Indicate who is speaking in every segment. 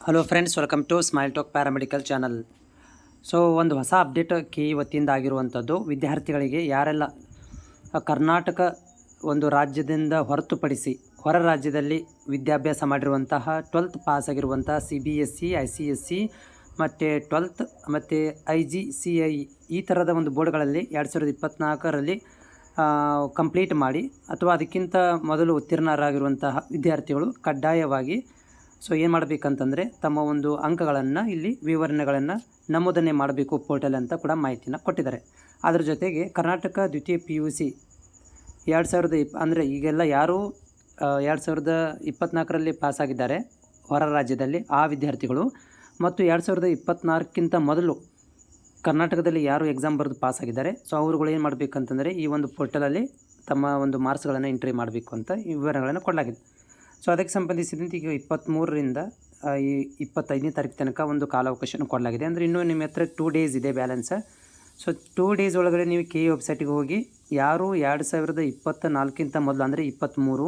Speaker 1: Hello friends, welcome to smile talk paramedical channel. So ಒಂದು ಹೊಸ update K ವತಿಯಿಂದ ಆಗಿರುವಂಥದ್ದು. ವಿದ್ಯಾರ್ಥಿಗಳಿಗೆ ಯಾರೆಲ್ಲ ಕರ್ನಾಟಕ ಒಂದು ರಾಜ್ಯದಿಂದ ಹೊರತುಪಡಿಸಿ ಹೊರ ರಾಜ್ಯದಲ್ಲಿ ವಿದ್ಯಾಭ್ಯಾಸ ಮಾಡಿರುವಂತಹ 12th ಪಾಸ್ ಆಗಿರುವಂಥ CBSE, ICSE ಮತ್ತು 12th ಮತ್ತು IGCI ಈ ಥರದ ಒಂದು ಬೋರ್ಡ್ಗಳಲ್ಲಿ 2024ರಲ್ಲಿ ಕಂಪ್ಲೀಟ್ ಮಾಡಿ ಅಥವಾ ಅದಕ್ಕಿಂತ ಮೊದಲು ಉತ್ತೀರ್ಣರಾಗಿರುವಂತಹ ವಿದ್ಯಾರ್ಥಿಗಳು ಕಡ್ಡಾಯವಾಗಿ ಏನು ಮಾಡಬೇಕಂತಂದರೆ ತಮ್ಮ ಒಂದು ಅಂಕಗಳನ್ನು ಇಲ್ಲಿ ವಿವರಣೆಗಳನ್ನು ನಮೂದನೆ ಮಾಡಬೇಕು ಪೋರ್ಟಲ್ ಅಂತ ಕೂಡ ಮಾಹಿತಿನ ಕೊಟ್ಟಿದ್ದಾರೆ. ಅದರ ಜೊತೆಗೆ ಕರ್ನಾಟಕ ದ್ವಿತೀಯ PUC 2020 ಅಂದರೆ ಈಗೆಲ್ಲ ಯಾರು 2024ರಲ್ಲಿ ಪಾಸಾಗಿದ್ದಾರೆ ಹೊರ ರಾಜ್ಯದಲ್ಲಿ ಆ ವಿದ್ಯಾರ್ಥಿಗಳು ಮತ್ತು 2024ಕ್ಕಿಂತ ಮೊದಲು ಕರ್ನಾಟಕದಲ್ಲಿ ಯಾರು ಎಕ್ಸಾಮ್ ಬರೆದು ಪಾಸಾಗಿದ್ದಾರೆ ಸೊ ಅವರುಗಳು ಏನು ಮಾಡಬೇಕಂತಂದರೆ ಈ ಒಂದು ಪೋರ್ಟಲಲ್ಲಿ ತಮ್ಮ ಒಂದು ಮಾರ್ಕ್ಸ್ಗಳನ್ನು ಎಂಟ್ರಿ ಮಾಡಬೇಕು ಅಂತ ಈ ವಿವರಗಳನ್ನು ಕೊಡಲಾಗಿದೆ. ಸೊ ಅದಕ್ಕೆ ಸಂಬಂಧಿಸಿದಂತೆ ಈಗ 23ರಿಂದ ಈ 25ನೇ ತಾರೀಕು ತನಕ ಒಂದು ಕಾಲಾವಕಾಶವನ್ನು ಕೊಡಲಾಗಿದೆ. ಅಂದರೆ ಇನ್ನೂ ನಿಮ್ಮ ಹತ್ರ 2 ಡೇಸ್ ಇದೆ ಬ್ಯಾಲೆನ್ಸ್. ಸೊ 2 ಡೇಸ್ ಒಳಗಡೆ ನೀವು KE ವೆಬ್ಸೈಟಿಗೆ ಹೋಗಿ ಯಾರು 2024ಕ್ಕಿಂತ ಮೊದಲು ಅಂದರೆ 23,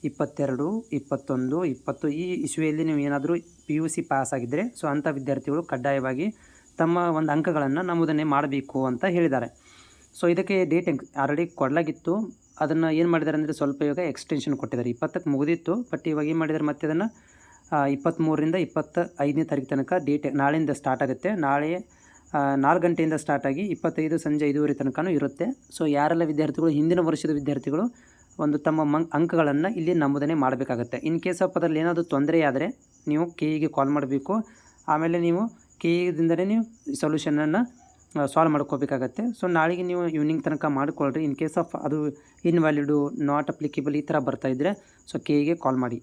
Speaker 1: 22, 21, 20 ಈ ಇಸ್ವಿಯಲ್ಲಿ ನೀವು ಏನಾದರೂ PUC ಪಾಸ್ ಆಗಿದ್ದರೆ ಸೊ ಅಂಥ ವಿದ್ಯಾರ್ಥಿಗಳು ಕಡ್ಡಾಯವಾಗಿ ತಮ್ಮ ಒಂದು ಅಂಕಗಳನ್ನು ನಮೂದನೆ ಮಾಡಬೇಕು ಅಂತ ಹೇಳಿದ್ದಾರೆ. ಸೊ ಇದಕ್ಕೆ ಡೇಟ್ ಆಲ್ರೆಡಿ ಕೊಡಲಾಗಿತ್ತು. ಅದನ್ನು ಏನು ಮಾಡಿದ್ದಾರೆ ಅಂದರೆ ಸ್ವಲ್ಪ ಇವಾಗ ಎಕ್ಸ್ಟೆನ್ಷನ್ ಕೊಟ್ಟಿದ್ದಾರೆ. 20ಕ್ಕೆ ಮುಗಿದಿತ್ತು, ಬಟ್ ಇವಾಗ ಏನು ಮಾಡಿದ್ದಾರೆ ಮತ್ತೆ ಅದನ್ನು 23ರಿಂದ 25ನೇ ತಾರೀಕು ತನಕ ಡೇಟ್ ನಾಳೆಯಿಂದ ಸ್ಟಾರ್ಟ್ ಆಗುತ್ತೆ. ನಾಳೆ 4 ಗಂಟೆಯಿಂದ ಸ್ಟಾರ್ಟ್ ಆಗಿ 25 ಸಂಜೆ 5:30 ತನಕನೂ ಇರುತ್ತೆ. ಸೊ ಯಾರೆಲ್ಲ ವಿದ್ಯಾರ್ಥಿಗಳು ಹಿಂದಿನ ವರ್ಷದ ವಿದ್ಯಾರ್ಥಿಗಳು ಒಂದು ತಮ್ಮ ಅಂಕಗಳನ್ನು ಇಲ್ಲಿ ನಮೂದನೆ ಮಾಡಬೇಕಾಗತ್ತೆ. ಇನ್ ಕೇಸ್ ಆಫ್ ಅದರಲ್ಲಿ ಏನಾದರೂ ತೊಂದರೆ ಆದರೆ ನೀವು KEಗೆ ಕಾಲ್ ಮಾಡಬೇಕು. ಆಮೇಲೆ ನೀವು KEದಿಂದಲೇ ನೀವು ಸೊಲ್ಯೂಷನನ್ನು ಸಾಲ್ವ್ ಮಾಡ್ಕೋಬೇಕಾಗತ್ತೆ. ಸೊ ನಾಳೆಗೆ ನೀವು ಈವ್ನಿಂಗ್ ತನಕ ಮಾಡಿಕೊಳ್ಳ್ರಿ. ಇನ್ ಕೇಸ್ ಆಫ್ ಅದು ಇನ್ವ್ಯಾಲಿಡು, ನಾಟ್ ಅಪ್ಲಿಕೇಬಲ್ ಈ ಥರ ಬರ್ತಾಯಿದ್ರೆ ಸೊ KEಗೆ ಕಾಲ್ ಮಾಡಿ.